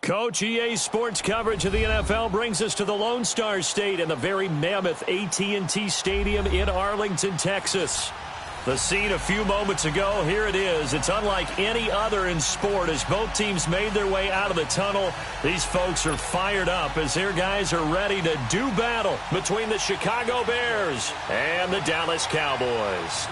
Coach, EA Sports coverage of the NFL brings us to the Lone Star State in the very mammoth AT&T Stadium in Arlington, Texas. The scene a few moments ago, here it is. It's unlike any other in sport as both teams made their way out of the tunnel. These folks are fired up as their guys are ready to do battle between the Chicago Bears and the Dallas Cowboys.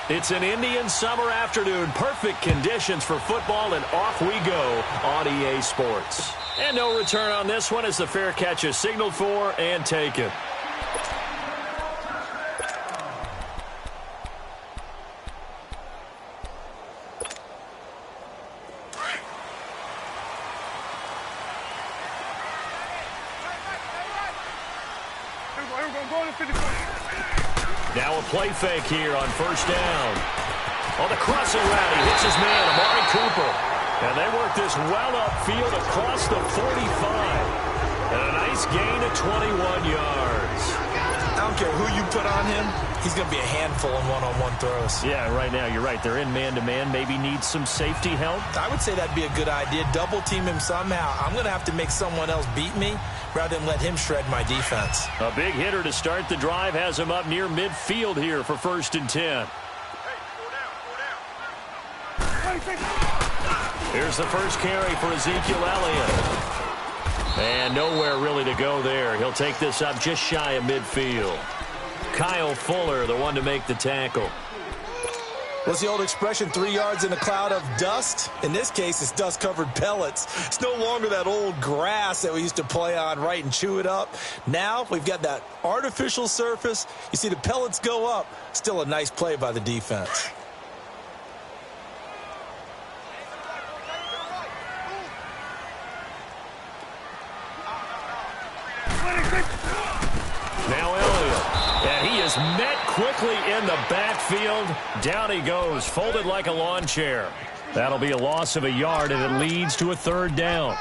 It's an Indian summer afternoon. Perfect conditions for football, and off we go on EA Sports. And no return on this one as the fair catch is signaled for and taken. Now a play fake here on first down. On the crossing route, he hits his man, Amari Cooper. And they work this well upfield across the 45. And a nice gain of 21 yards. I don't care who you put on him. He's going to be a handful in one-on-one throws. Yeah, right now, you're right. They're in man-to-man. Maybe needs some safety help. I would say that'd be a good idea. Double team him somehow. I'm going to have to make someone else beat me rather than let him shred my defense. A big hitter to start the drive has him up near midfield here for 1st and 10. Here's the first carry for Ezekiel Elliott. And nowhere really to go there. He'll take this up just shy of midfield. Kyle Fuller, the one to make the tackle. What's the old expression, 3 yards in a cloud of dust? In this case, it's dust-covered pellets. It's no longer that old grass that we used to play on, right, and chew it up. Now we've got that artificial surface. You see the pellets go up. Still a nice play by the defense. Now Elliott, and he is met quickly in the backfield. Down he goes, folded like a lawn chair. That'll be a loss of a yard, and it leads to a 3rd down.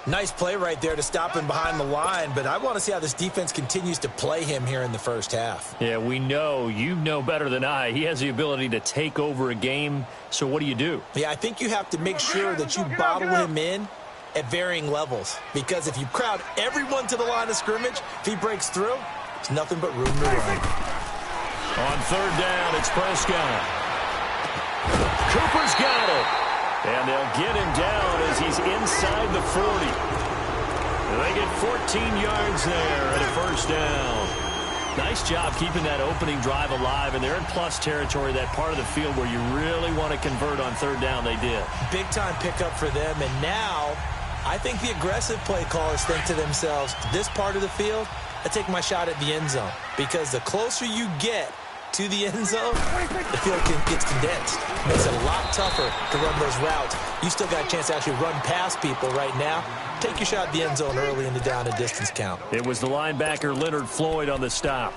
Nice play right there to stop him behind the line, but I want to see how this defense continues to play him here in the first half. Yeah, we know. You know better than I. He has the ability to take over a game, so what do you do? Yeah, I think you have to make sure that you bottle him in at varying levels, because if you crowd everyone to the line of scrimmage, if he breaks through, it's nothing but room to run. On 3rd down, it's Prescott. Cooper's got it. And they'll get him down as he's inside the 40. And they get 14 yards there and a 1st down. Nice job keeping that opening drive alive, and they're in plus territory, that part of the field where you really want to convert on 3rd down. They did. Big-time pickup for them, and now I think the aggressive play callers think to themselves, this part of the field, I take my shot at the end zone, because the closer you get to the end zone, the field gets condensed. Makes it a lot tougher to run those routes. You still got a chance to actually run past people right now. Take your shot at the end zone early in the down and distance count. It was the linebacker Leonard Floyd on the stop.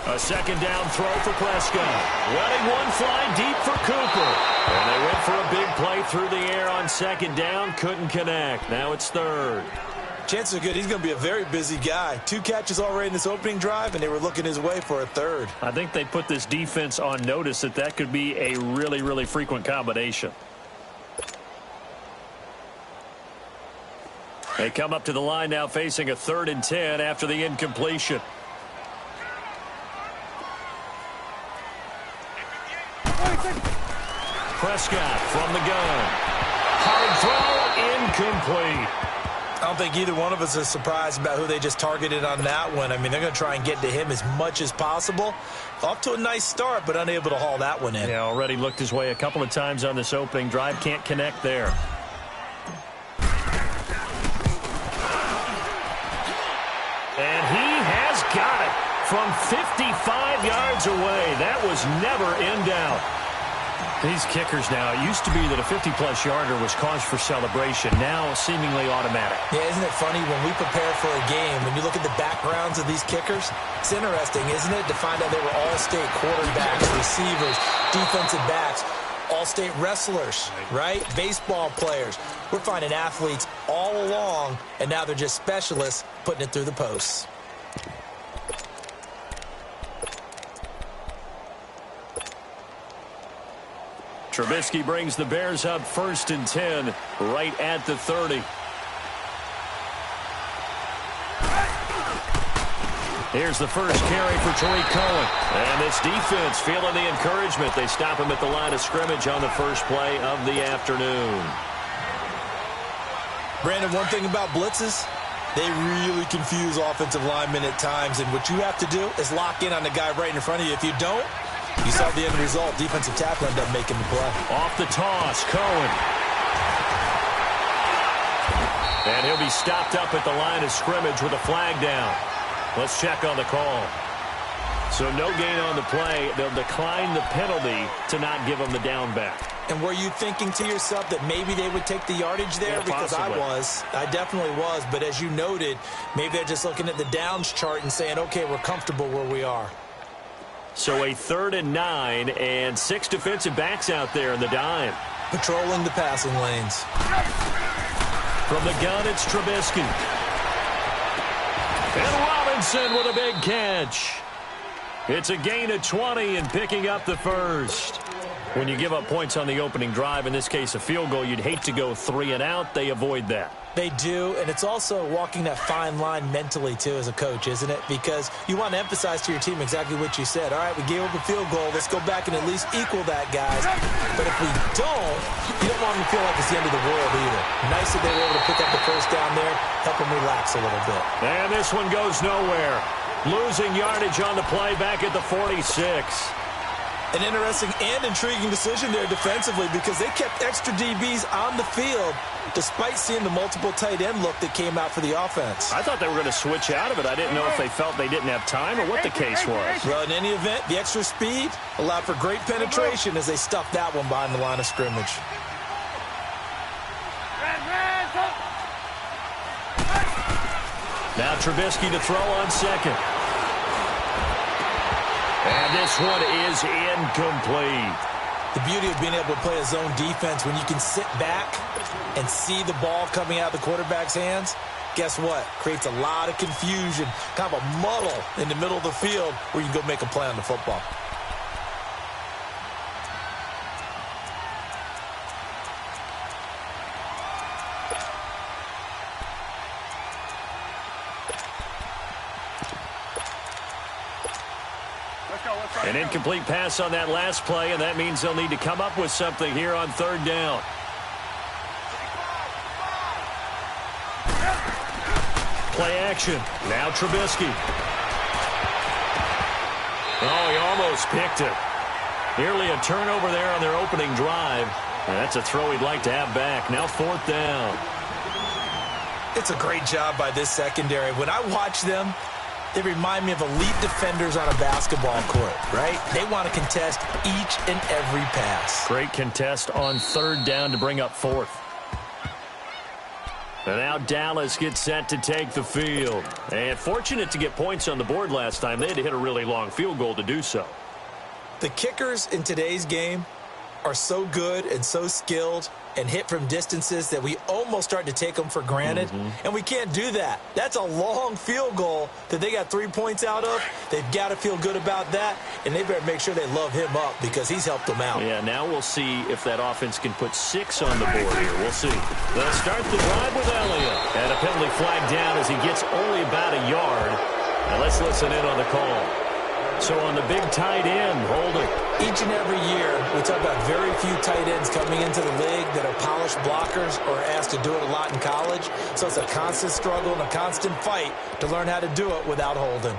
A 2nd down throw for Prescott. Letting one fly deep for Cooper. And they went for a big play through the air on 2nd down. Couldn't connect. Now it's 3rd. Chances are good he's going to be a very busy guy. 2 catches already in this opening drive, and they were looking his way for a 3rd. I think they put this defense on notice that could be a really, really frequent combination. They come up to the line now facing a 3rd and 10 after the incompletion. Prescott from the gun. Hard throw, incomplete. I don't think either one of us is surprised about who they just targeted on that one. I mean, they're going to try and get to him as much as possible. Off to a nice start, but unable to haul that one in. Yeah, already looked his way a couple of times on this opening drive. Can't connect there. And he has got it from 55 yards away. That was never in doubt. These kickers now, it used to be that a 50-plus yarder was cause for celebration. Now, seemingly automatic. Yeah, isn't it funny when we prepare for a game, when you look at the backgrounds of these kickers, it's interesting, isn't it, to find out they were all-state quarterbacks, receivers, defensive backs, all-state wrestlers, right? Baseball players. We're finding athletes all along, and now they're just specialists putting it through the posts. Trubisky brings the Bears up 1st and 10, right at the 30. Here's the first carry for Tariq Cohen. And this defense feeling the encouragement. They stop him at the line of scrimmage on the first play of the afternoon. Brandon, one thing about blitzes, they really confuse offensive linemen at times. And what you have to do is lock in on the guy right in front of you. If you don't, you saw the end result. Defensive tackle ended up making the play. Off the toss, Cohen. And he'll be stopped up at the line of scrimmage with a flag down. Let's check on the call. So no gain on the play. They'll decline the penalty to not give him the down back. And were you thinking to yourself that maybe they would take the yardage there? Yeah, because possibly. I definitely was. But as you noted, maybe they're just looking at the downs chart and saying, okay, we're comfortable where we are. So a 3rd and 9 and 6 defensive backs out there in the dime. Patrolling the passing lanes. From the gun, it's Trubisky. And Robinson with a big catch. It's a gain of 20 and picking up the first. When you give up points on the opening drive, in this case a field goal, you'd hate to go 3 and out. They avoid that. They do, and it's also walking that fine line mentally, too, as a coach, isn't it? Because you want to emphasize to your team exactly what you said. All right, we gave up a field goal. Let's go back and at least equal that, guys. But if we don't, you don't want them to feel like it's the end of the world either. Nice that they were able to pick up the first down there, help them relax a little bit. And this one goes nowhere. Losing yardage on the play back at the 46. An interesting and intriguing decision there defensively because they kept extra DBs on the field despite seeing the multiple tight end look that came out for the offense. I thought they were going to switch out of it. I didn't know if they felt they didn't have time or what the case was. Well, in any event, the extra speed allowed for great penetration as they stuffed that one behind the line of scrimmage. Now Trubisky to throw on second. And this one is incomplete. The beauty of being able to play a zone defense when you can sit back and see the ball coming out of the quarterback's hands, guess what? Creates a lot of confusion, kind of a muddle in the middle of the field where you can go make a play on the football. An incomplete pass on that last play, and that means they'll need to come up with something here on 3rd down. Play action. Now Trubisky. Oh, he almost picked it. Nearly a turnover there on their opening drive. And that's a throw he'd like to have back. Now 4th down. It's a great job by this secondary. When I watch them, they remind me of elite defenders on a basketball court, right? They want to contest each and every pass. Great contest on 3rd down to bring up 4th. And now Dallas gets set to take the field. And fortunate to get points on the board last time. They had to hit a really long field goal to do so. The kickers in today's game are so good and so skilled and hit from distances that we almost start to take them for granted. And we can't do that. That's a long field goal that they got 3 points out of. They've got to feel good about that, and they better make sure they love him up because he's helped them out. Yeah, now we'll see if that offense can put 6 on the board here. We'll see. They'll start the drive with Elliott. And a penalty flag down as he gets only about a yard. Now let's listen in on the call. So on the big tight end, holding. Each and every year, we talk about very few tight ends coming into the league that are polished blockers or asked to do it a lot in college. So it's a constant struggle and a constant fight to learn how to do it without holding.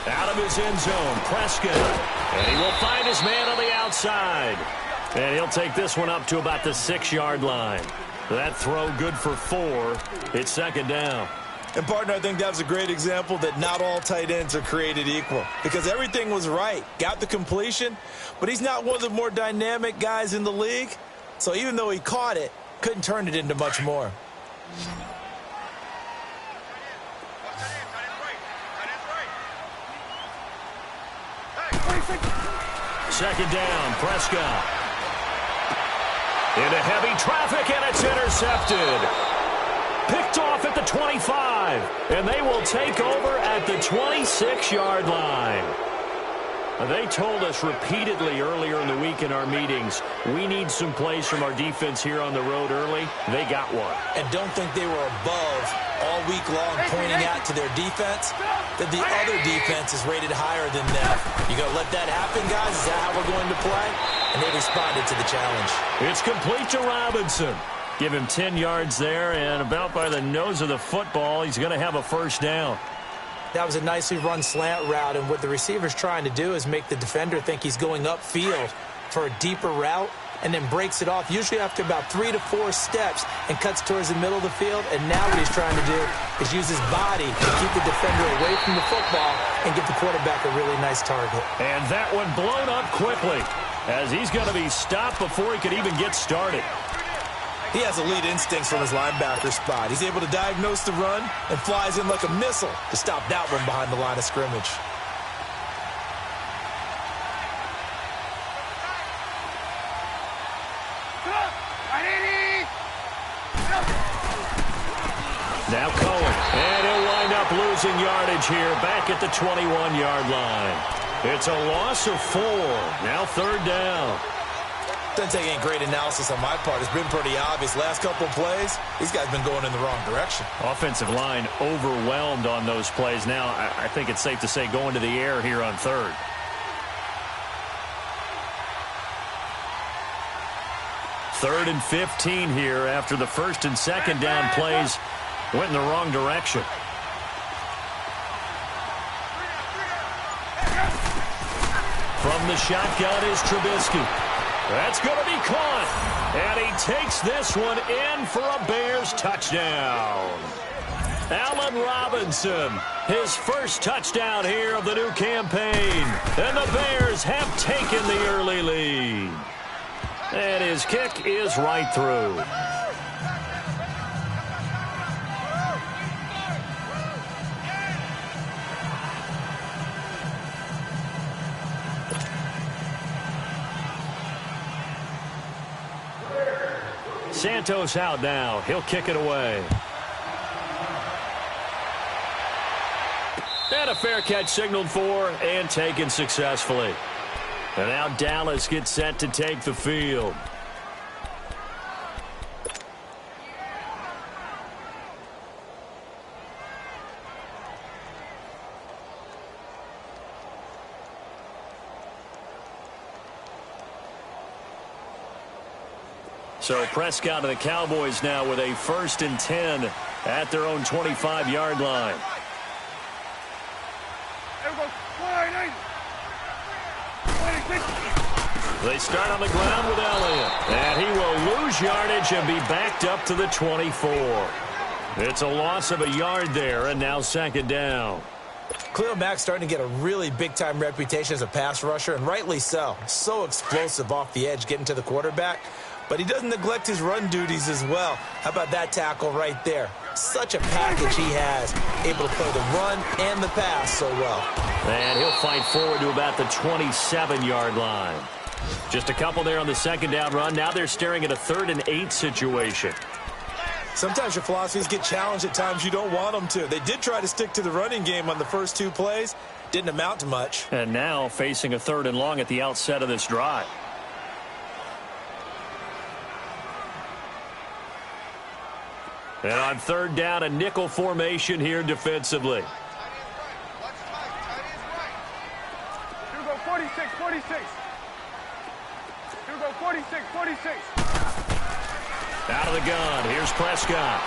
Out of his end zone, Prescott. And he will find his man on the outside. And he'll take this one up to about the 6-yard line. That throw good for 4. It's second down. And, partner, I think that was a great example that not all tight ends are created equal, because everything was right. Got the completion, but he's not one of the more dynamic guys in the league. So even though he caught it, couldn't turn it into much more. Second down, Prescott. Into heavy traffic, and it's intercepted. Picked off at the 25, and they will take over at the 26-yard line. They told us repeatedly earlier in the week in our meetings, we need some plays from our defense here on the road early. They got one. And don't think they were above all week long pointing out to their defense that the other defense is rated higher than them. You going to let that happen, guys? Is that how we're going to play? And they responded to the challenge. It's complete to Robinson. Give him 10 yards there, and about by the nose of the football, he's going to have a first down. That was a nicely run slant route, and what the receiver's trying to do is make the defender think he's going upfield for a deeper route, and then breaks it off, usually after about 3 to 4 steps, and cuts towards the middle of the field. And now what he's trying to do is use his body to keep the defender away from the football and get the quarterback a really nice target. And that one blown up quickly, as he's going to be stopped before he could even get started. He has elite instincts from his linebacker spot. He's able to diagnose the run and flies in like a missile to stop that one behind the line of scrimmage. Now Cohen, and he'll wind up losing yardage here back at the 21-yard line. It's a loss of 4. Now third down. Doesn't take any great analysis on my part. It's been pretty obvious. Last couple of plays, these guys have been going in the wrong direction. Offensive line overwhelmed on those plays. Now, I think it's safe to say going to the air here on third. Third and 15 here after the first and second down plays went in the wrong direction. From the shotgun is Trubisky. That's going to be caught. And he takes this one in for a Bears touchdown. Allen Robinson, his first touchdown here of the new campaign. And the Bears have taken the early lead. And his kick is right through. Santos out now. He'll kick it away. And a fair catch signaled for and taken successfully. And now Dallas gets set to take the field. So Prescott and the Cowboys now with a 1st and 10 at their own 25-yard line. They start on the ground with Elliott. And he will lose yardage and be backed up to the 24. It's a loss of a yard there, and now second down. Khalil Mack's starting to get a really big-time reputation as a pass rusher, and rightly so. So explosive off the edge getting to the quarterback. But he doesn't neglect his run duties as well. How about that tackle right there? Such a package he has, able to play the run and the pass so well. And he'll fight forward to about the 27-yard line. Just a couple there on the second down run. Now they're staring at a 3rd and 8 situation. Sometimes your philosophies get challenged at times you don't want them to. They did try to stick to the running game on the first 2 plays. Didn't amount to much. And now facing a 3rd and long at the outset of this drive. And on 3rd down, a nickel formation here defensively. Hugo 46, 46. Hugo 46, 46. Out of the gun, here's Prescott.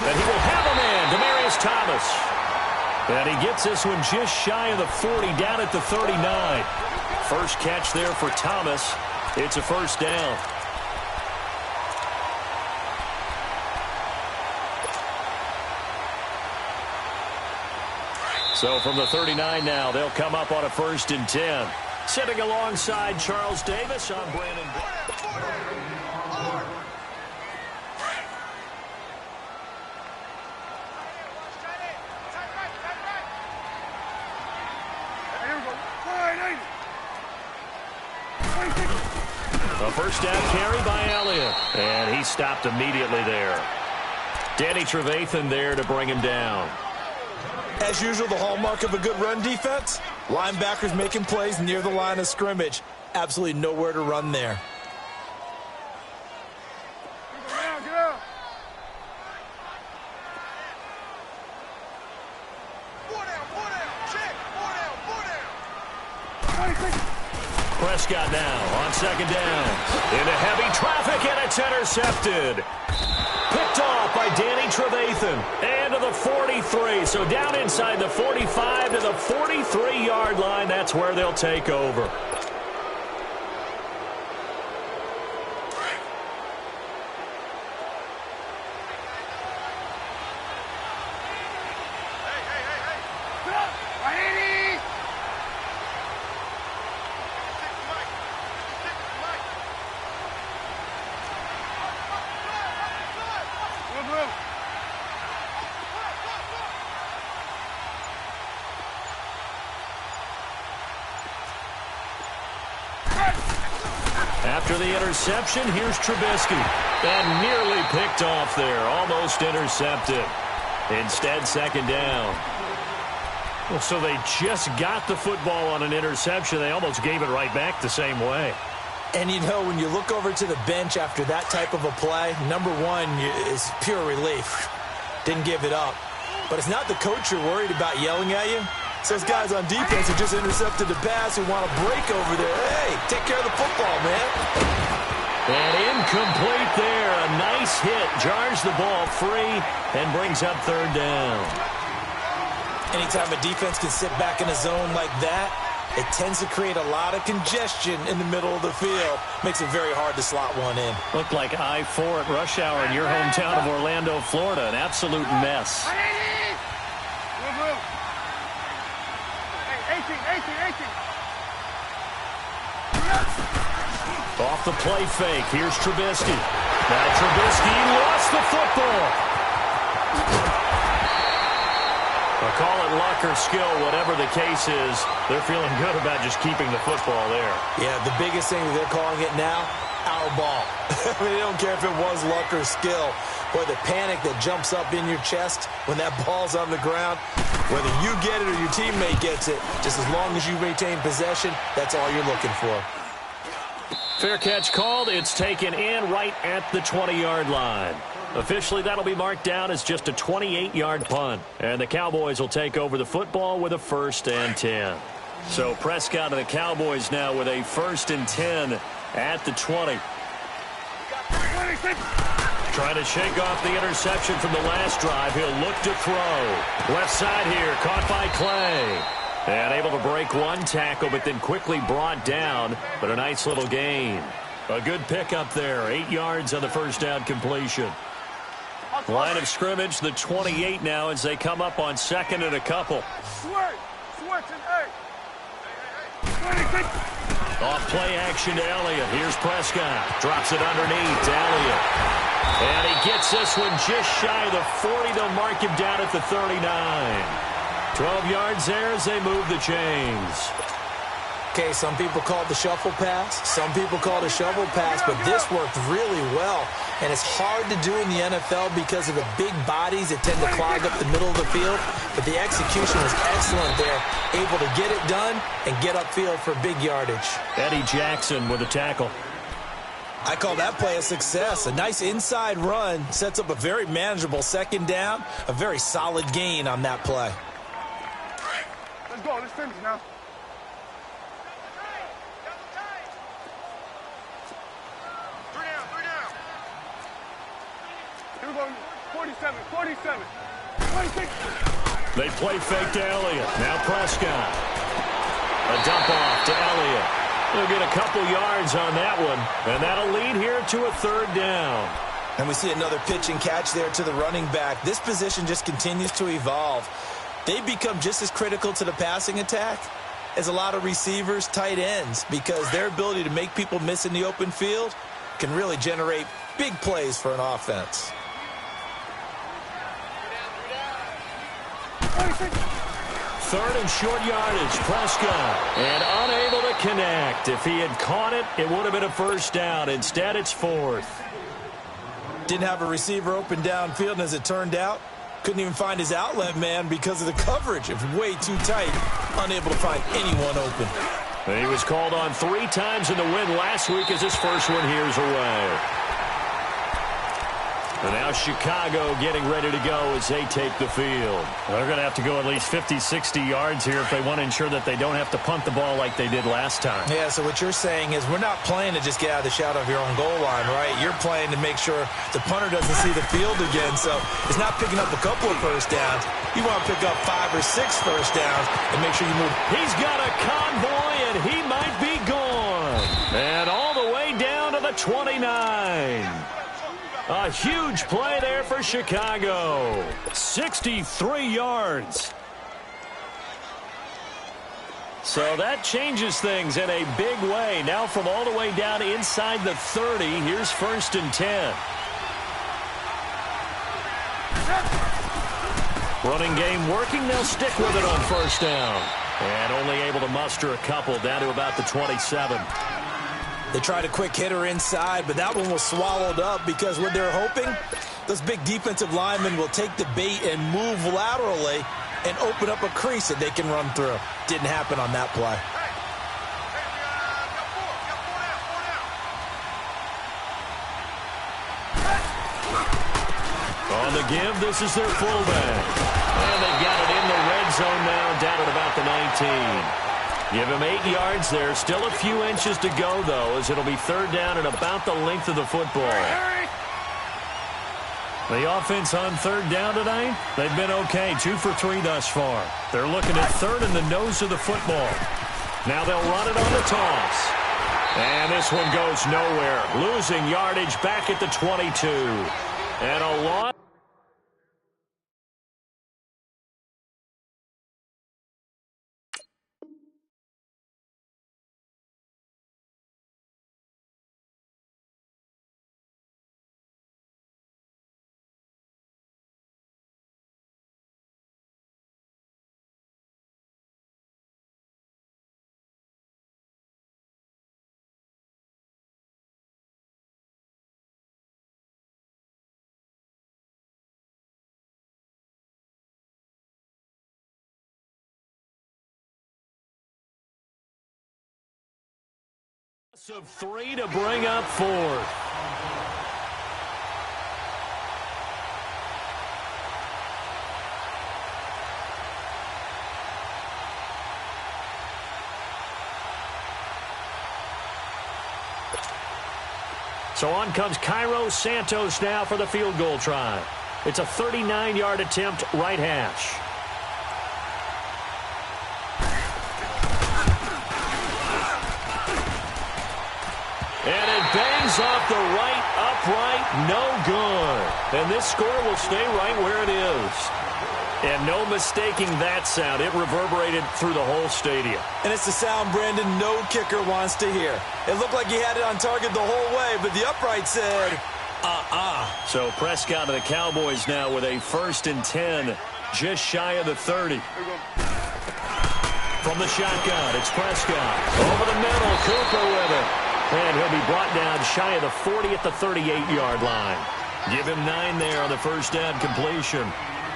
And he will have a man, Demaryius Thomas. And he gets this one just shy of the 40, down at the 39. First catch there for Thomas. It's a first down. So from the 39 now, they'll come up on a 1st and 10. Sitting alongside Charles Davis, I'm Brandon. A first down carry by Elliott. And he stopped immediately there. Danny Trevathan there to bring him down. As usual, the hallmark of a good run defense, linebackers making plays near the line of scrimmage. Absolutely nowhere to run there. Prescott now on 2nd down. Into heavy traffic, and it's intercepted. Picked off by Danny Trevathan. And to the 43. So down inside the 45 to the 43-yard line. That's where they'll take over. After the interception, here's Trubisky. And nearly picked off there. Almost intercepted. Instead, 2nd down. Well, so they just got the football on an interception. They almost gave it right back the same way. And, you know, when you look over to the bench after that type of a play, number one is pure relief. Didn't give it up. But it's not the coach you're worried about yelling at you. It's those guys on defense who just intercepted the pass who want to break over there. Hey, take care of the football, man. And incomplete there. A nice hit. Jars the ball free and brings up 3rd down. Anytime a defense can sit back in a zone like that, it tends to create a lot of congestion in the middle of the field. Makes it very hard to slot one in. Looked like I-4 at rush hour in your hometown of Orlando, Florida. An absolute mess. 18. Off the play fake. Here's Trubisky. Now Trubisky lost the football. Call it luck or skill, whatever the case is, they're feeling good about just keeping the football there. Yeah, the biggest thing that they're calling it now, our ball. I mean, they don't care if it was luck or skill. Boy, the panic that jumps up in your chest when that ball's on the ground, whether you get it or your teammate gets it, just as long as you maintain possession, that's all you're looking for. Fair catch called. It's taken in right at the 20-yard line. Officially, that'll be marked down as just a 28-yard punt. And the Cowboys will take over the football with a 1st and 10. So Prescott and the Cowboys now with a 1st and 10 at the 20. Trying to shake off the interception from the last drive. He'll look to throw. Left side here, caught by Clay. And able to break one tackle, but then quickly brought down. But a nice little gain. A good pickup there. 8 yards on the 1st down completion. Line of scrimmage, the 28 now as they come up on 2nd and a couple. Off play action to Elliott. Here's Prescott. Drops it underneath to Elliott. And he gets this one just shy of the 40. They'll mark him down at the 39. 12 yards there as they move the chains. Okay, some people call it the shuffle pass. Some people call it a shovel pass, but this worked really well. And it's hard to do in the NFL because of the big bodies that tend to clog up the middle of the field. But the execution was excellent there. Able to get it done and get upfield for big yardage. Eddie Jackson with a tackle. I call that play a success. A nice inside run sets up a very manageable 2nd down. A very solid gain on that play. Let's go. Let's finish now. Here we go. 47. 26. They play fake to Elliott. Now Prescott. A dump off to Elliott. They'll get a couple yards on that one, and that'll lead here to a third down. And we see another pitch and catch there to the running back. This position just continues to evolve. They become just as critical to the passing attack as a lot of receivers, tight ends, because their ability to make people miss in the open field can really generate big plays for an offense. Third and short yardage, Prescott. And unable to connect. If he had caught it, it would have been a first down. Instead, it's fourth. Didn't have a receiver open downfield, and as it turned out, couldn't even find his outlet man because of the coverage. It was way too tight, unable to find anyone open. He was called on 3 times in the win last week as his first one here's away. And now Chicago getting ready to go as they take the field. They're going to have to go at least 50, 60 yards here if they want to ensure that they don't have to punt the ball like they did last time. Yeah, so what you're saying is we're not playing to just get out of the shadow of your own goal line, right? You're playing to make sure the punter doesn't see the field again. So it's not picking up a couple of first downs. You want to pick up 5 or 6 first downs and make sure you move. He's got a convoy, and he might be gone. And all the way down to the 29. A huge play there for Chicago. 63 yards. So that changes things in a big way. Now from all the way down inside the 30, here's 1st and 10. Running game working. They'll stick with it on first down. And only able to muster a couple down to about the 27. They tried a quick hitter inside, but that one was swallowed up because what they're hoping, those big defensive linemen will take the bait and move laterally and open up a crease that they can run through. Didn't happen on that play. On the give, this is their fullback. And they've got it in the red zone now, down at about the 19. Give him 8 yards there. Still a few inches to go, though, as it'll be third down and about the length of the football. The offense on third down tonight, they've been okay. 2 for 3 thus far. They're looking at third in the nose of the football. Now they'll run it on the toss. And this one goes nowhere. Losing yardage back at the 22. And a loss. Of 3 to bring up 4th. So on comes Cairo Santos now for the field goal try. It's a 39-yard attempt, right hash. And it bangs off the right upright, no good. And this score will stay right where it is. And no mistaking that sound. It reverberated through the whole stadium. And it's the sound Brandon no kicker wants to hear. It looked like he had it on target the whole way, but the upright said, So Prescott and the Cowboys now with a 1st and 10, just shy of the 30. From the shotgun, it's Prescott. Over the middle, Cooper with it. And he'll be brought down shy of the 40 at the 38-yard line. Give him 9 there on the first down completion.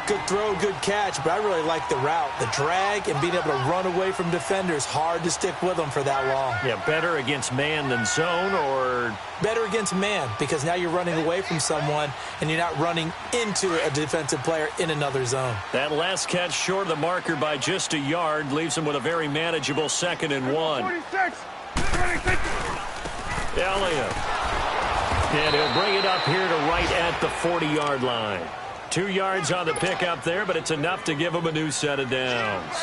Good throw, good catch, but I really like the route. The drag and being able to run away from defenders. Hard to stick with them for that long. Yeah, better against man than zone, or? Better against man, because now you're running away from someone and you're not running into a defensive player in another zone. That last catch short of the marker by just a yard leaves him with a very manageable 2nd and 1. 46, 26. Elliott. And he'll bring it up here to right at the 40-yard line. 2 yards on the pickup there, but it's enough to give him a new set of downs.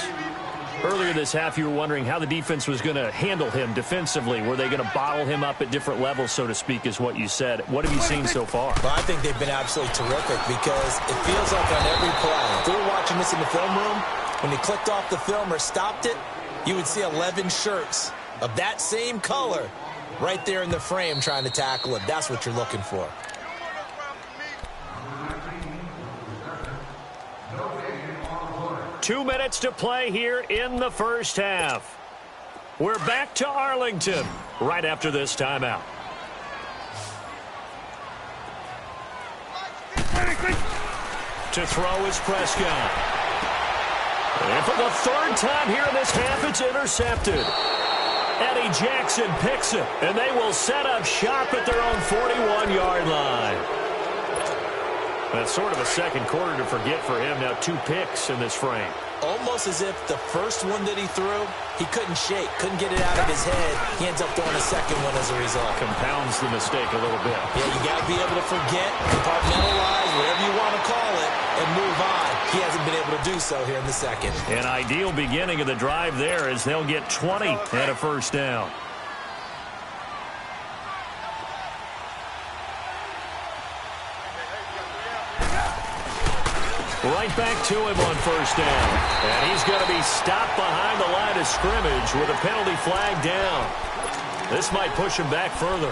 Earlier this half, you were wondering how the defense was going to handle him defensively. Were they going to bottle him up at different levels, so to speak, is what you said. What have you seen so far? Well, I think they've been absolutely terrific because it feels like on every play, if we were watching this in the film room, when he clicked off the film or stopped it, you would see 11 shirts of that same color right there in the frame trying to tackle him. That's what you're looking for. Two minutes to play here in the first half. We're back to Arlington right after this timeout. To throw is Prescott. And for the third time here in this half, it's intercepted. Eddie Jackson picks it, and they will set up shop at their own 41-yard line. That's sort of a second quarter to forget for him. Now 2 picks in this frame. Almost as if the first one that he threw, he couldn't shake, couldn't get it out of his head. He ends up throwing a second one as a result. Compounds the mistake a little bit. Yeah, you got to be able to forget, compartmentalize, whatever you want to call it, and move on. He hasn't been able to do so here in the second. An ideal beginning of the drive there as they'll get 20 and a first down. Right back to him on first down. And he's going to be stopped behind the line of scrimmage with a penalty flag down. This might push him back further.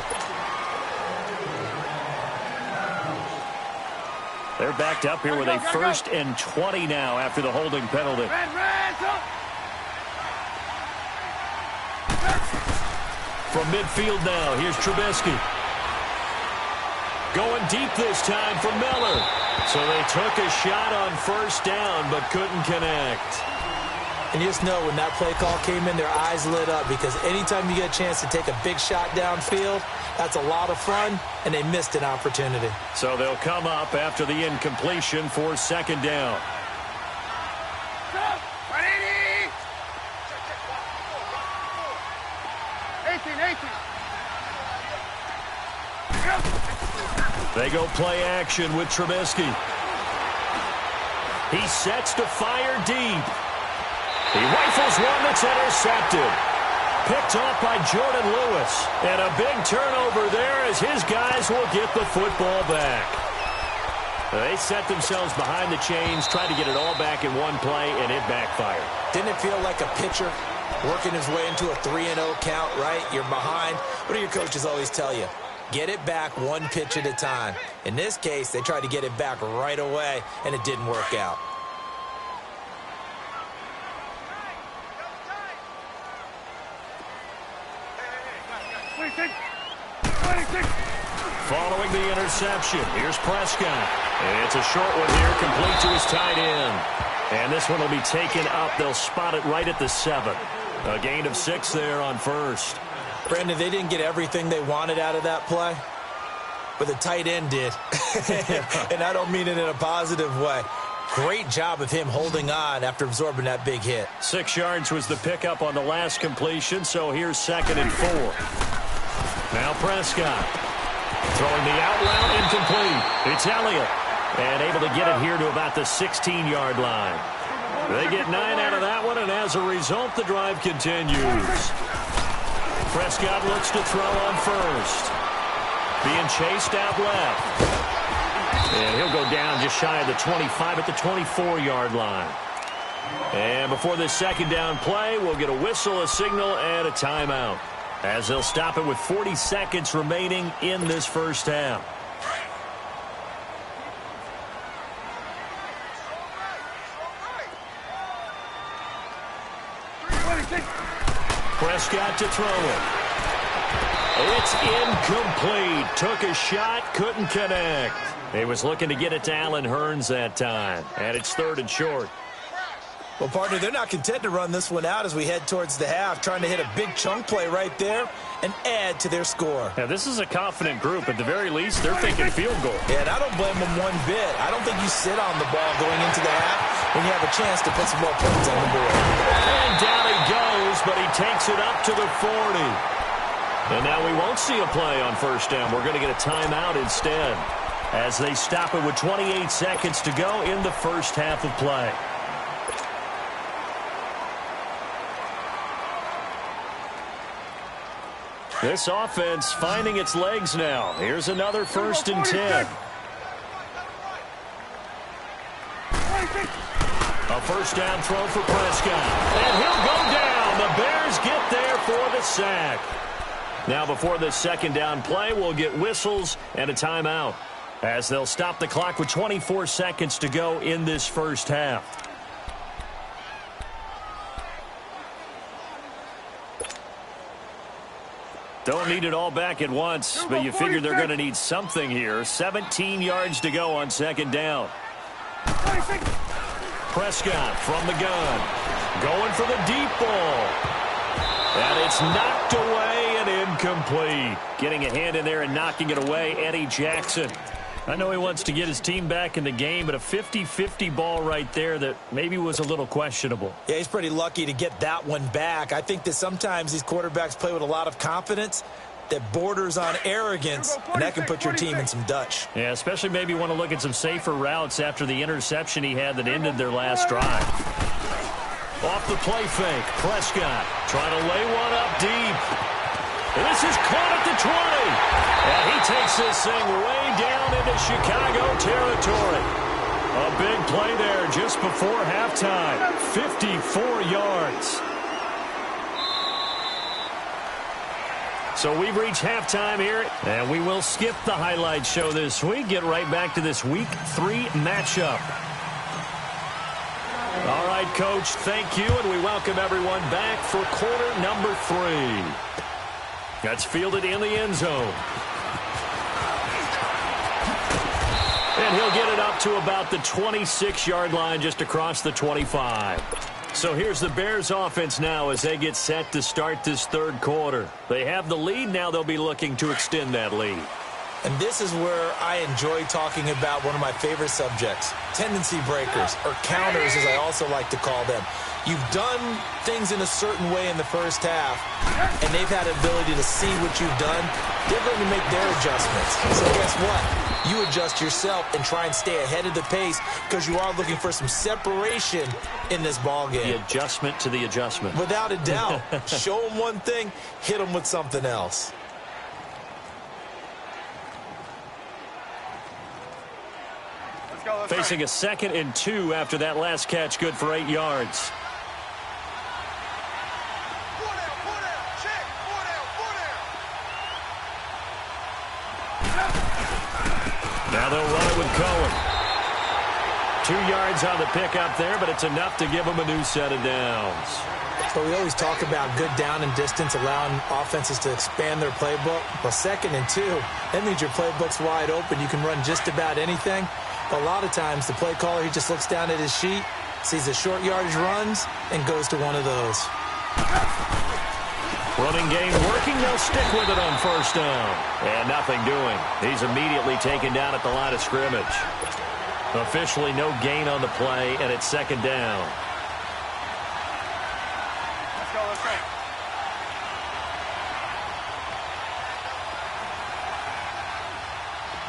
They're backed up here with a first and 20 now after the holding penalty. From midfield now, here's Trubisky. Going deep this time for Miller. So they took a shot on first down but couldn't connect. And you just know when that play call came in, their eyes lit up because anytime you get a chance to take a big shot downfield, that's a lot of fun, and they missed an opportunity. So they'll come up after the incompletion for second down. They go play action with Trubisky. He sets to fire deep. He rifles one that's intercepted. Picked off by Jordan Lewis. And a big turnover there as his guys will get the football back. They set themselves behind the chains, tried to get it all back in one play, and it backfired. Didn't it feel like a pitcher working his way into a 3-0 count, right? You're behind. What do your coaches always tell you? Get it back one pitch at a time. In this case, they tried to get it back right away, and it didn't work out. Following the interception, here's Prescott. And it's a short one here, complete to his tight end. And this one will be taken up. They'll spot it right at the 7. A gain of 6 there on first. Brandon, they didn't get everything they wanted out of that play, but the tight end did. And I don't mean it in a positive way. Great job of him holding on after absorbing that big hit. 6 yards was the pickup on the last completion, so here's 2nd and 4. Now Prescott throwing the out route incomplete. It's Elliott, and able to get it here to about the 16-yard line. They get 9 out of that one, and as a result, the drive continues. Prescott looks to throw on first. Being chased out left. And he'll go down just shy of the 25 at the 24-yard line. And before this second down play, we'll get a whistle, a signal, and a timeout, as they'll stop it with 40 seconds remaining in this first half. Prescott to throw it. It's incomplete. Took a shot, couldn't connect. He was looking to get it to Allen Hurns that time. And it's 3rd and short. Well, partner, they're not content to run this one out as we head towards the half, trying to hit a big chunk play right there and add to their score. Now, this is a confident group. At the very least, they're thinking field goal. Yeah, and I don't blame them one bit. I don't think you sit on the ball going into the half when you have a chance to put some more points on the board. And down he goes, but he takes it up to the 40. And now we won't see a play on first down. We're going to get a timeout instead as they stop it with 28 seconds to go in the first half of play. This offense finding its legs now. Here's another 1st and 10. A first down throw for Prescott. And he'll go down. The Bears get there for the sack. Now before this 2nd down play, we'll get whistles and a timeout, as they'll stop the clock with 24 seconds to go in this first half. Don't need it all back at once, but you figure they're going to need something here. 17 yards to go on 2nd down. Prescott from the gun, going for the deep ball. And it's knocked away and incomplete. Getting a hand in there and knocking it away, Eddie Jackson. I know he wants to get his team back in the game, but a 50-50 ball right there that maybe was a little questionable. Yeah, he's pretty lucky to get that one back. I think that sometimes these quarterbacks play with a lot of confidence that borders on arrogance, and that can put your team in some Dutch. Yeah, especially maybe want to look at some safer routes after the interception he had that ended their last drive. Off the play fake, Prescott trying to lay one up deep. And this is caught at the 20. And he takes this thing way down into Chicago territory. A big play there just before halftime. 54 yards. So we've reached halftime here, and we will skip the highlight show this week. Get right back to this Week 3 matchup. All right, Coach, thank you, and we welcome everyone back for quarter number 3. That's fielded in the end zone. And he'll get it up to about the 26-yard line, just across the 25. So here's the Bears offense now as they get set to start this 3rd quarter. They have the lead. Now they'll be looking to extend that lead. And this is where I enjoy talking about one of my favorite subjects, tendency breakers, or counters as I also like to call them. You've done things in a certain way in the first half, and they've had the ability to see what you've done. They're going to make their adjustments. So guess what? You adjust yourself and try and stay ahead of the pace because you are looking for some separation in this ballgame. The adjustment to the adjustment. Without a doubt. Show them one thing, hit them with something else. Facing a 2nd and 2 after that last catch, good for 8 yards. Now they'll run it with Cohen. 2 yards on the pickup there, but it's enough to give them a new set of downs. So we always talk about good down and distance, allowing offenses to expand their playbook. Well, 2nd and 2, that means your playbook's wide open. You can run just about anything. But a lot of times, the play caller, he just looks down at his sheet, sees the short yardage runs, and goes to one of those. Running game working. They'll stick with it on 1st down. And nothing doing. He's immediately taken down at the line of scrimmage. Officially no gain on the play, and it's 2nd down. Let's go, let's go.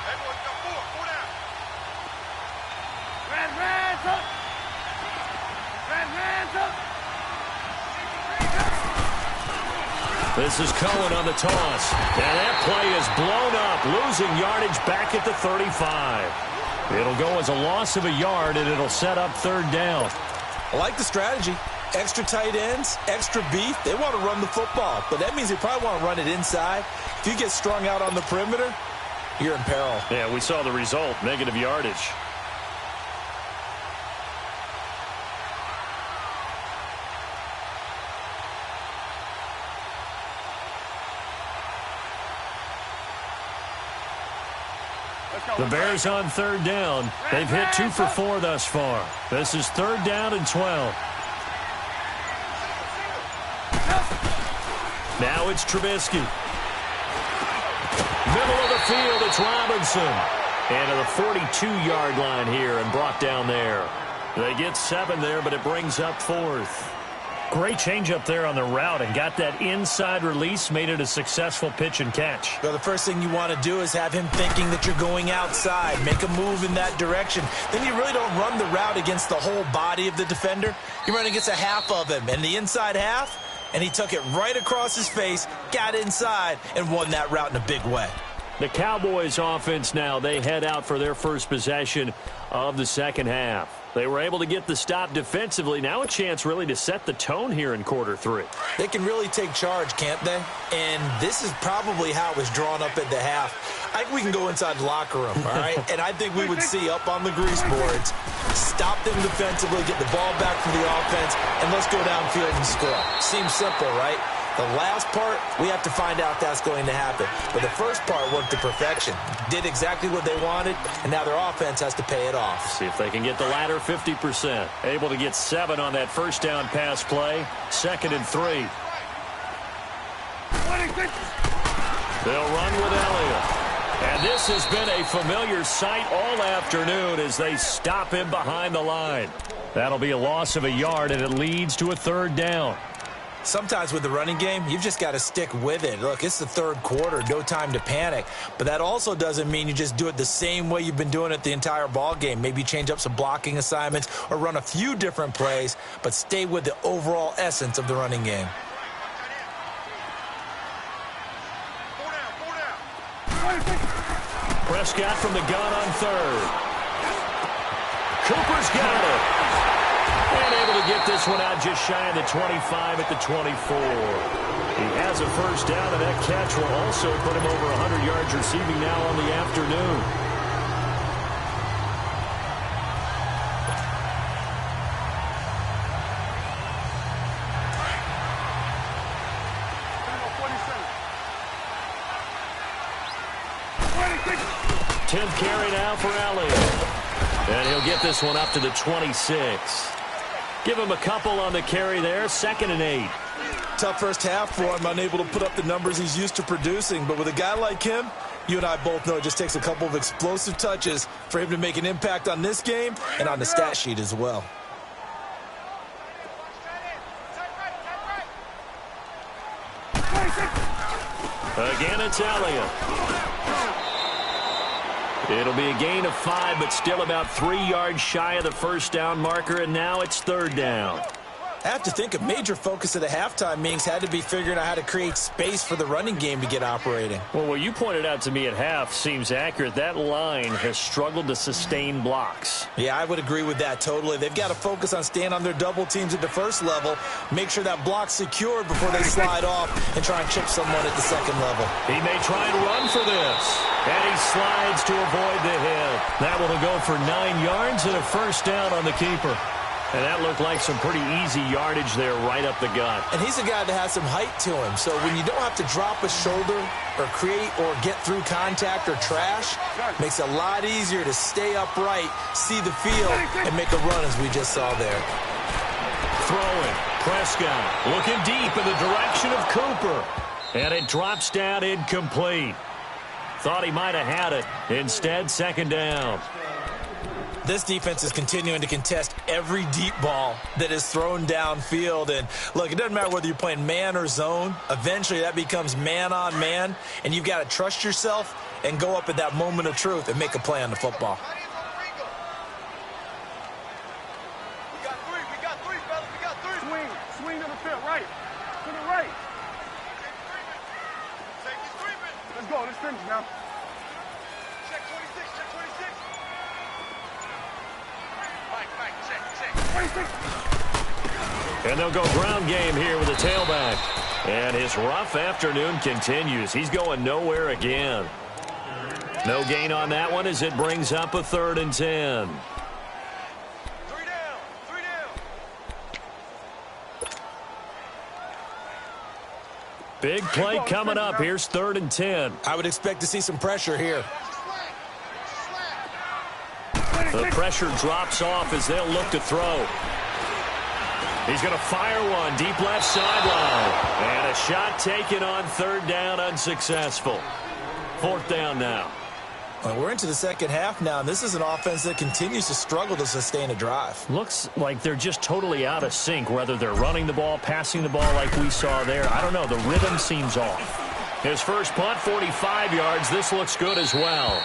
Everyone, go forward, four down. Hands up. Hands up. This is Cohen on the toss. And that play is blown up, losing yardage back at the 35. It'll go as a loss of a yard, and it'll set up 3rd down. I like the strategy. Extra tight ends, extra beef. They want to run the football, but that means they probably want to run it inside. If you get strung out on the perimeter, you're in peril. Yeah, we saw the result, negative yardage. The Bears on 3rd down. They've hit 2 for 4 thus far. This is 3rd down and 12. Now it's Trubisky. Middle of the field, it's Robinson. And to the 42-yard line here and brought down there. They get 7 there, but it brings up 4th. Great change up there on the route and got that inside release, made it a successful pitch and catch. Well, the first thing you want to do is have him thinking that you're going outside, make a move in that direction. Then you really don't run the route against the whole body of the defender. You run against a half of him, and the inside half, and he took it right across his face, got inside, and won that route in a big way. The Cowboys offense now, they head out for their first possession of the second half. They were able to get the stop defensively. Now a chance really to set the tone here in quarter three. They can really take charge, can't they? And this is probably how it was drawn up at the half. I think we can go inside the locker room, all right? And I think we would see up on the grease boards, stop them defensively, get the ball back from the offense, and let's go downfield and score. Seems simple, right? The last part, we have to find out that's going to happen. But the first part worked to perfection. Did exactly what they wanted, and now their offense has to pay it off. See if they can get the latter 50%. Able to get 7 on that first down pass play. 2nd and 3. They'll run with Elliott. And this has been a familiar sight all afternoon as they stop him behind the line. That'll be a loss of a yard, and it leads to a 3rd down. Sometimes with the running game, you've just got to stick with it. Look, it's the 3rd quarter, no time to panic. But that also doesn't mean you just do it the same way you've been doing it the entire ball game. Maybe change up some blocking assignments or run a few different plays, but stay with the overall essence of the running game. Prescott from the gun on 3rd. Cooper's got it. And able to get this one out just shy of the 25 at the 24. He has a first down, and that catch will also put him over 100 yards receiving now on the afternoon. Tenth carry now for Elliott. And he'll get this one up to the 26. Give him a couple on the carry there. 2nd and 8. Tough first half for him, unable to put up the numbers he's used to producing. But with a guy like him, you and I both know it just takes a couple of explosive touches for him to make an impact on this game and on the stat sheet as well. Again, it's Elliott. It'll be a gain of 5, but still about 3 yards shy of the first down marker, and now it's 3rd down. I have to think a major focus of the halftime meetings had to be figuring out how to create space for the running game to get operating. Well, what you pointed out to me at half seems accurate. That line has struggled to sustain blocks. Yeah, I would agree with that totally. They've got to focus on staying on their double teams at the first level, make sure that block's secured before they slide off and try and chip someone at the second level. He may try and run for this. And he slides to avoid the hit. That one will go for 9 yards and a first down on the keeper. And that looked like some pretty easy yardage there right up the gut. And he's a guy that has some height to him. So when you don't have to drop a shoulder or create or get through contact or trash, makes it a lot easier to stay upright, see the field, and make a run as we just saw there. Throwing. Prescott looking deep in the direction of Cooper. And it drops down incomplete. Thought he might have had it. Instead, 2nd down. This defense is continuing to contest every deep ball that is thrown downfield. And, look, it doesn't matter whether you're playing man or zone. Eventually, that becomes man-on-man, and you've got to trust yourself and go up at that moment of truth and make a play on the football. We got three, fellas. We got three. Swing to the field, right. To the right. Let's go. Let's finish now. Check 26, check 26. Mike, check. 26. And they'll go ground game here with a tailback. And his rough afternoon continues. He's going nowhere again. No gain on that one as it brings up a 3rd and 10. 3 down. Big play coming up. Here's 3rd and 10. I would expect to see some pressure here. The pressure drops off as they'll look to throw. He's going to fire one deep left sideline. And a shot taken on 3rd down, unsuccessful. 4th down now. Well, we're into the second half now, and this is an offense that continues to struggle to sustain a drive. Looks like they're just totally out of sync, whether they're running the ball, passing the ball like we saw there. I don't know. The rhythm seems off. His first punt, 45 yards. This looks good as well.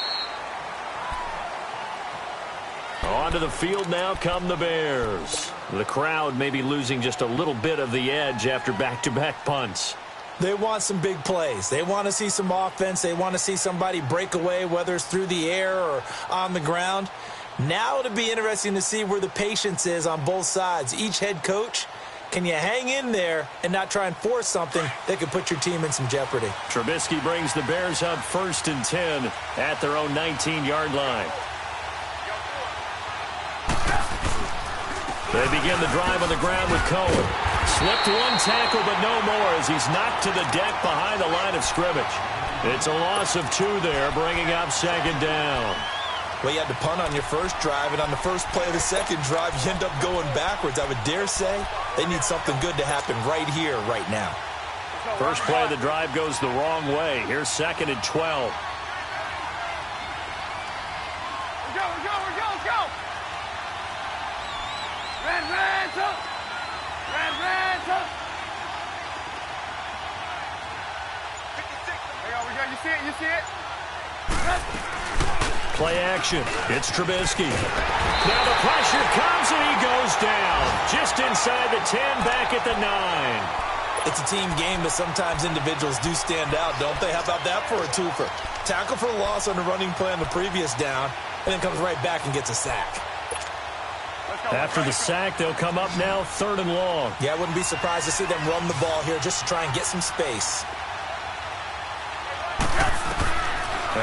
Onto the field now come the Bears. The crowd may be losing just a little bit of the edge after back-to-back punts. They want some big plays. They want to see some offense. They want to see somebody break away, whether it's through the air or on the ground. Now it'll be interesting to see where the patience is on both sides. Each head coach, can you hang in there and not try and force something that could put your team in some jeopardy? Trubisky brings the Bears up 1st and 10 at their own 19-yard line. They begin the drive on the ground with Cohen. Slipped one tackle, but no more as he's knocked to the deck behind the line of scrimmage. It's a loss of 2 there, bringing up 2nd down. Well, you had to punt on your first drive, and on the first play of the second drive, you end up going backwards. I would dare say they need something good to happen right here, right now. First play of the drive goes the wrong way. Here's 2nd and 12. Let's go. Red, up. Red, up. There we go. You see it? Play action. It's Trubisky. Now the pressure comes and he goes down. Just inside the 10, back at the 9. It's a team game, but sometimes individuals do stand out, don't they? How about that for a twofer? Tackle for a loss on the running play on the previous down, and then comes right back and gets a sack. After the sack, they'll come up now 3rd and long. Yeah, I wouldn't be surprised to see them run the ball here just to try and get some space.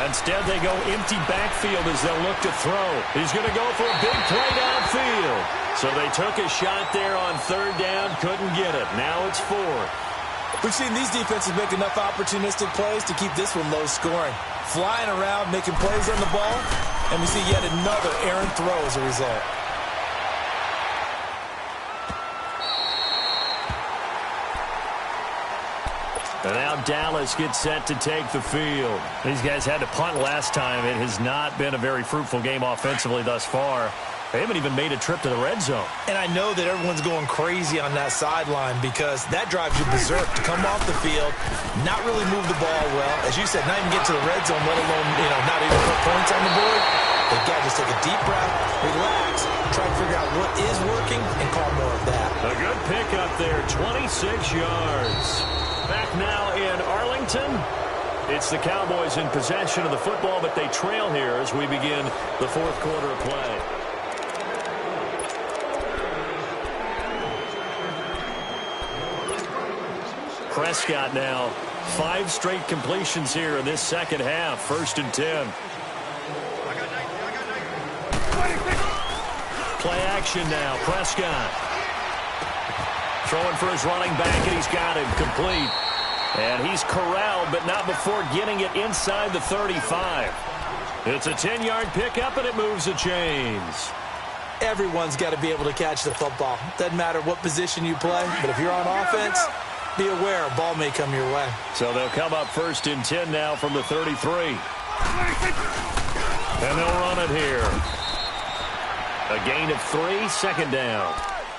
Instead, they go empty backfield as they'll look to throw. He's going to go for a big play downfield. So they took a shot there on 3rd down, couldn't get it. Now it's 4th. We've seen these defenses make enough opportunistic plays to keep this one low scoring. Flying around, making plays on the ball, and we see yet another errant throw as a result. And now Dallas gets set to take the field. These guys had to punt last time. It has not been a very fruitful game offensively thus far. They haven't even made a trip to the red zone. And I know that everyone's going crazy on that sideline because that drives you berserk to come off the field, not really move the ball well. As you said, not even get to the red zone, let alone, not even put points on the board. They've got to just take a deep breath, relax, try to figure out what is working, and call more of that. A good pickup there, 26 yards. Back now in Arlington. It's the Cowboys in possession of the football, but they trail here as we begin the 4th quarter of play. Prescott now, 5 straight completions here in this second half. 1st and 10. Play action now. Prescott throwing for his running back, and he's got him complete. And he's corralled, but not before getting it inside the 35. It's a 10-yard pickup, and it moves the chains. Everyone's got to be able to catch the football. Doesn't matter what position you play, but if you're on offense, be aware a ball may come your way. So they'll come up 1st and 10 now from the 33. And they'll run it here. A gain of 3, 2nd down.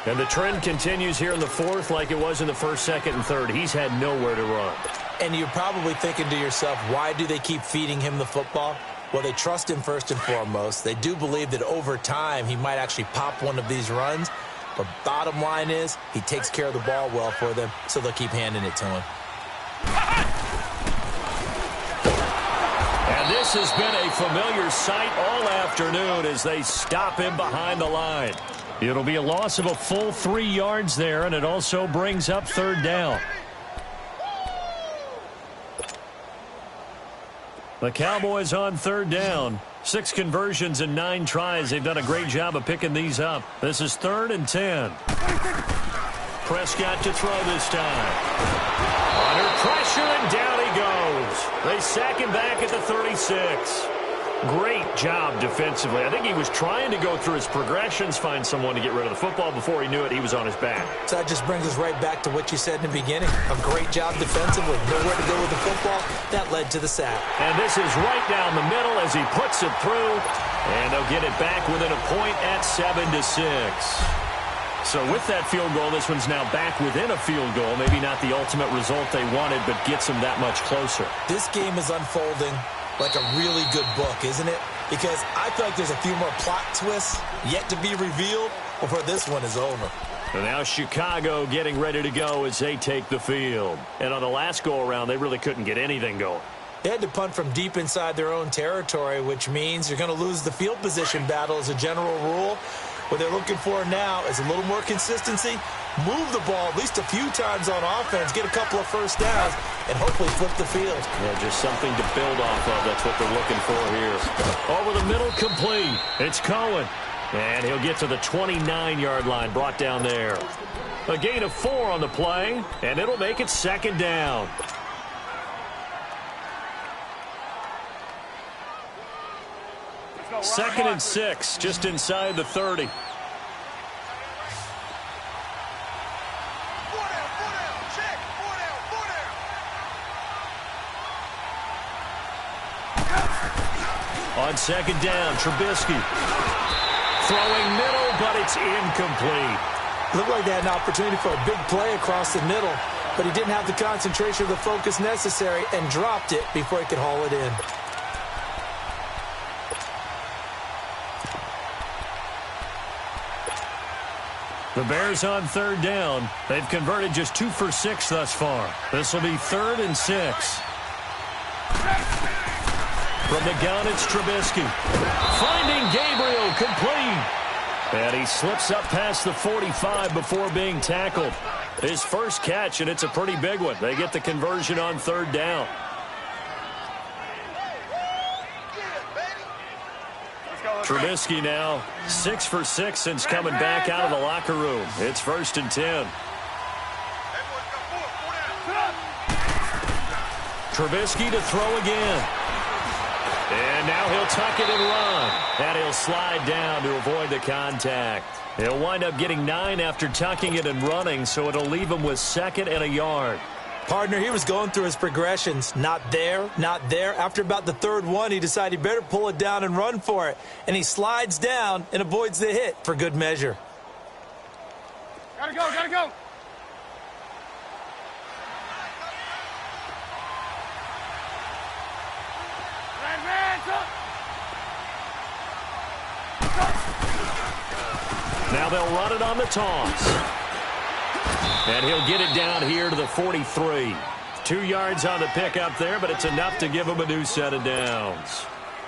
And the trend continues here in the 4th like it was in the 1st, 2nd, and 3rd. He's had nowhere to run. And you're probably thinking to yourself, why do they keep feeding him the football? Well, they trust him first and foremost. They do believe that over time he might actually pop one of these runs. But bottom line is he takes care of the ball well for them, so they'll keep handing it to him. And this has been a familiar sight all afternoon as they stop him behind the line. It'll be a loss of a full 3 yards there, and it also brings up 3rd down. The Cowboys on 3rd down. 6 conversions and 9 tries. They've done a great job of picking these up. This is 3rd and 10. Prescott to throw this time. Under pressure, and down he goes. They sack him back at the 36. Great job defensively. I think he was trying to go through his progressions, find someone to get rid of the football. Before he knew it, he was on his back. So that just brings us right back to what you said in the beginning. A great job defensively. Nowhere to go with the football. That led to the sack. And this is right down the middle as he puts it through. And they'll get it back within a point at 7-6. So with that field goal, this one's now back within a field goal. Maybe not the ultimate result they wanted, but gets them that much closer. This game is unfolding like a really good book, isn't it? because I feel like there's a few more plot twists yet to be revealed before this one is over. And now Chicago getting ready to go as they take the field. And on the last go-around, they really couldn't get anything going. They had to punt from deep inside their own territory, which means you're going to lose the field position battle as a general rule. What they're looking for now is a little more consistency, move the ball at least a few times on offense, get a couple of first downs, and hopefully flip the field. Yeah, just something to build off of. That's what they're looking for here. Over the middle, complete. It's Cohen. And he'll get to the 29-yard line, brought down there. A gain of 4 on the play, and it'll make it second down. Second and 6, just inside the 30. On second down, Trubisky. Throwing middle, but it's incomplete. Looked like they had an opportunity for a big play across the middle, but he didn't have the concentration or the focus necessary and dropped it before he could haul it in. The Bears on third down. They've converted just 2 for 6 thus far. This will be 3rd and 6. From the gun, it's Trubisky. Finding Gabriel, complete. And he slips up past the 45 before being tackled. His first catch, and it's a pretty big one. They get the conversion on third down. Trubisky now 6 for 6 since coming back out of the locker room. It's 1st and 10. Trubisky to throw again. And now he'll tuck it and run. And he'll slide down to avoid the contact. He'll wind up getting 9 after tucking it and running, so it'll leave him with 2nd and a yard. Partner, he was going through his progressions. Not there, not there. After about the 3rd one, he decided he better pull it down and run for it. And he slides down and avoids the hit for good measure. Gotta go, gotta go. Now they'll run it on the toss. And he'll get it down here to the 43. 2 yards on the pickup there, but it's enough to give him a new set of downs.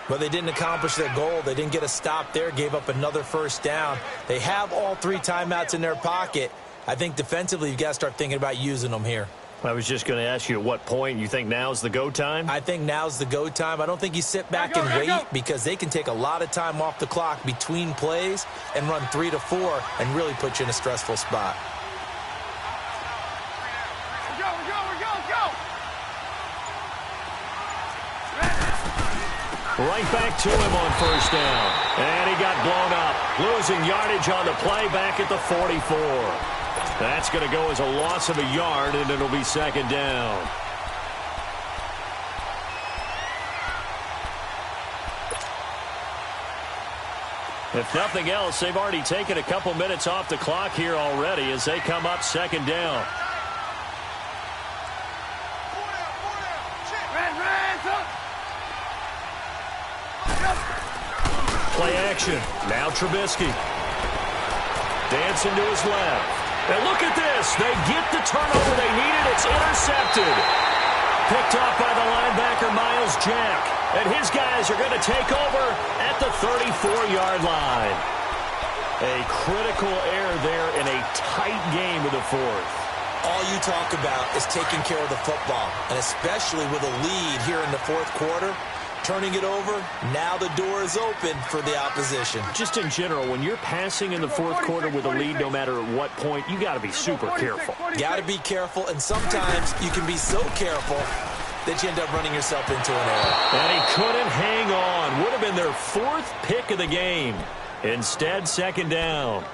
But they didn't accomplish their goal. They didn't get a stop there, gave up another first down. They have all 3 timeouts in their pocket. I think defensively you've got to start thinking about using them here. I was just going to ask you at what point you think now's the go time? I think now's the go time. I don't think you sit back and wait because they can take a lot of time off the clock between plays and run 3 to 4 and really put you in a stressful spot. Right back to him on first down. And he got blown up. Losing yardage on the play back at the 44. That's going to go as a loss of a yard, and it'll be second down. If nothing else, they've already taken a couple minutes off the clock here already as they come up second down. Play action. Now Trubisky. Dancing to his left. And look at this. They get the turnover they needed. It's intercepted. Picked off by the linebacker, Miles Jack. And his guys are going to take over at the 34-yard line. A critical error there in a tight game of the 4th. All you talk about is taking care of the football, and especially with a lead here in the 4th quarter. Turning it over, now the door is open for the opposition. Just in general, when you're passing in the 4th quarter with a lead, no matter at what point, you got to be super careful. Got to be careful, and sometimes you can be so careful that you end up running yourself into an error. And he couldn't hang on. Would have been their 4th pick of the game. Instead, second down.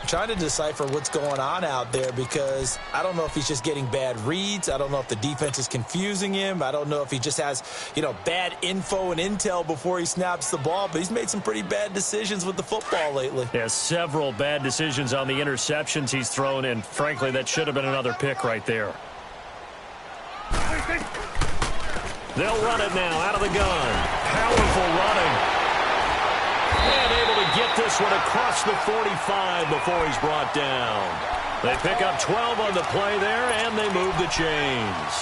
I'm trying to decipher what's going on out there because I don't know if he's just getting bad reads. I don't know if the defense is confusing him. I don't know if he just has, bad info and intel before he snaps the ball. But he's made some pretty bad decisions with the football lately. Yeah, several bad decisions on the interceptions he's thrown, and frankly, that should have been another pick right there. They'll run it now out of the gun. Powerful running. And able to get this one across the 45 before he's brought down. They pick up 12 on the play there, and they move the chains.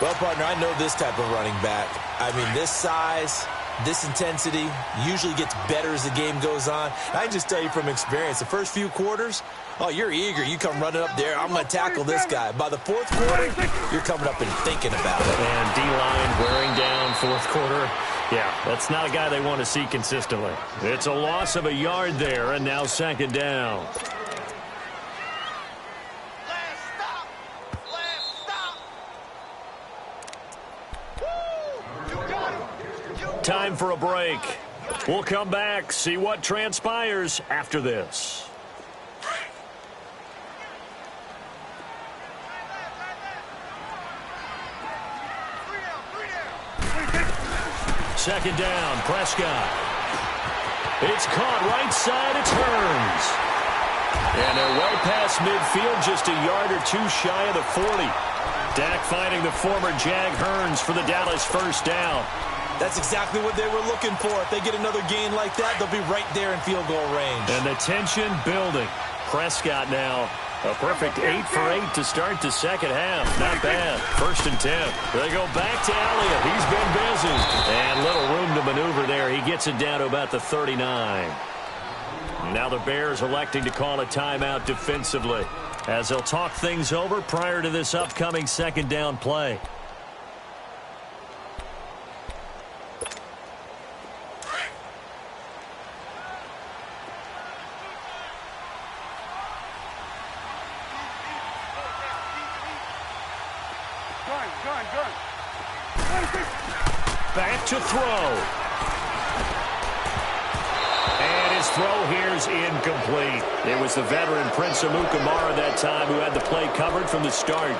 Well, partner, I know this type of running back. I mean, this size, this intensity usually gets better as the game goes on. I can just tell you from experience, the first few quarters, oh, you're eager. You come running up there, I'm going to tackle this guy. By the fourth quarter, you're coming up and thinking about it. And D-line wearing down fourth quarter. Yeah, that's not a guy they want to see consistently. It's a loss of a yard there, and now second down. Time for a break. We'll come back, see what transpires after this. Second down, Prescott. It's caught right side, it's Hearns. And they're well past midfield, just a yard or two shy of the 40. Dak finding the former Jag Hearns for the Dallas first down. That's exactly what they were looking for. If they get another gain like that, they'll be right there in field goal range. And the tension building. Prescott now a perfect 8 for 8 to start the second half. Not bad. 1st and 10. They go back to Elliott. He's been busy. And little room to maneuver there. He gets it down to about the 39. Now the Bears electing to call a timeout defensively as they'll talk things over prior to this upcoming second down play. Back to throw. And his throw here's incomplete. It was the veteran Prince Amukamara that time who had the play covered from the start.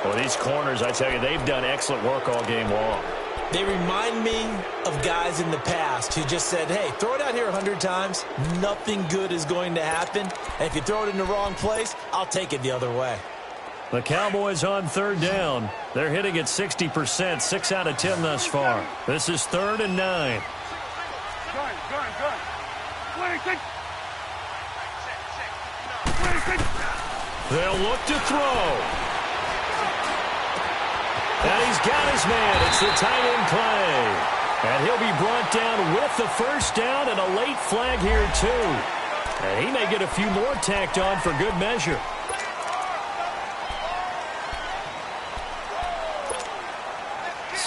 Well, these corners, I tell you, they've done excellent work all game long. They remind me of guys in the past who just said, hey, throw it out here 100 times. Nothing good is going to happen. And if you throw it in the wrong place, I'll take it the other way. The Cowboys on third down. They're hitting at 60%, 6 out of 10 thus far. This is 3rd and 9. They'll look to throw. And he's got his man. It's the tight end play. And he'll be brought down with the first down and a late flag here too. And he may get a few more tacked on for good measure.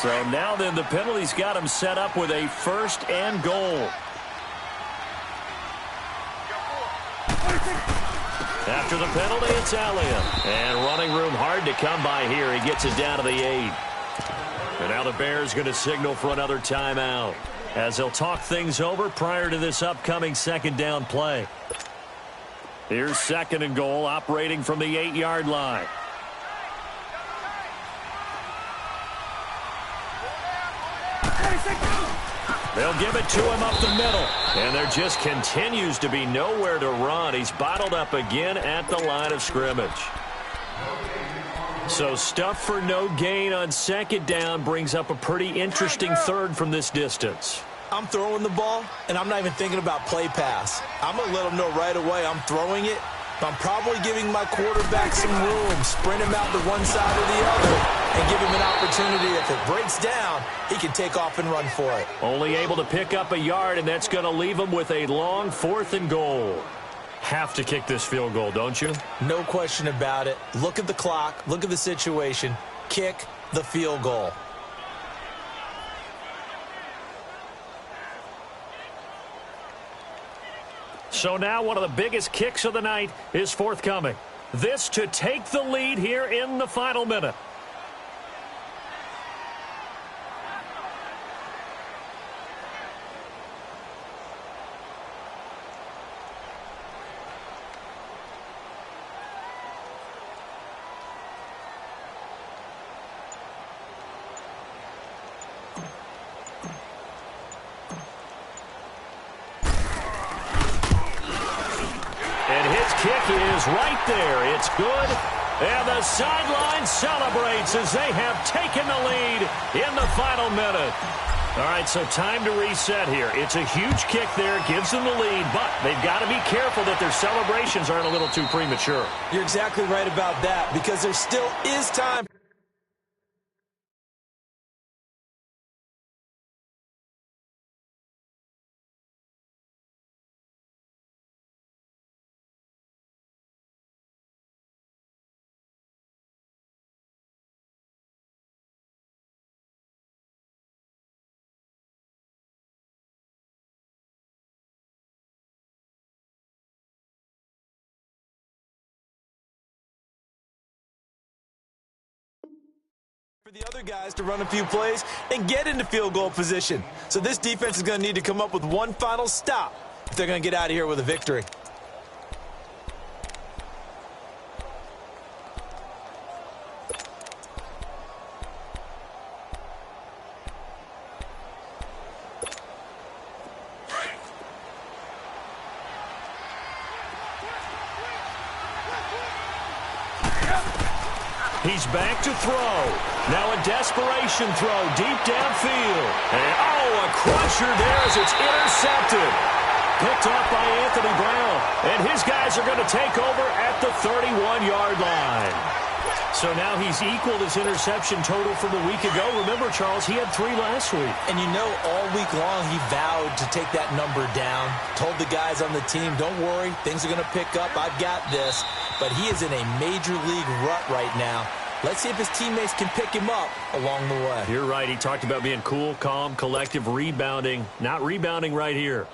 So now then the penalty's got him set up with a 1st and goal. After the penalty, it's Elliott. And running room hard to come by here. He gets it down to the 8. And now the Bears going to signal for another timeout as they'll talk things over prior to this upcoming second down play. Here's 2nd and goal operating from the 8-yard line. They'll give it to him up the middle. And there just continues to be nowhere to run. He's bottled up again at the line of scrimmage. So stuff for no gain on second down brings up a pretty interesting 3rd from this distance. I'm throwing the ball, and I'm not even thinking about play pass. I'm going to let them know right away I'm throwing it. I'm probably giving my quarterback some room, sprint him out to one side or the other, and give him an opportunity. If it breaks down, he can take off and run for it. Only able to pick up a yard, and that's going to leave him with a long 4th and goal. Have to kick this field goal, don't you? No question about it. Look at the clock. Look at the situation. Kick the field goal. So now one of the biggest kicks of the night is forthcoming. This to take the lead here in the final minute. Kick is right there. It's good. And the sideline celebrates as they have taken the lead in the final minute. All right, so time to reset here. It's a huge kick there, gives them the lead, but they've got to be careful that their celebrations aren't a little too premature. You're exactly right about that, because there still is time. For the other guys to run a few plays and get into field goal position. So this defense is going to need to come up with one final stop if they're going to get out of here with a victory. He's back to throw. Now a desperation throw deep downfield. And, a crusher there as it's intercepted. Picked off by Anthony Brown. And his guys are going to take over at the 31-yard line. So now he's equaled his interception total from a week ago. Remember, Charles, he had 3 last week. And you know, all week long he vowed to take that number down. Told the guys on the team, don't worry, things are going to pick up. I've got this. But he is in a major league rut right now. Let's see if his teammates can pick him up along the way. You're right. He talked about being cool, calm, collective, rebounding. Not rebounding right here.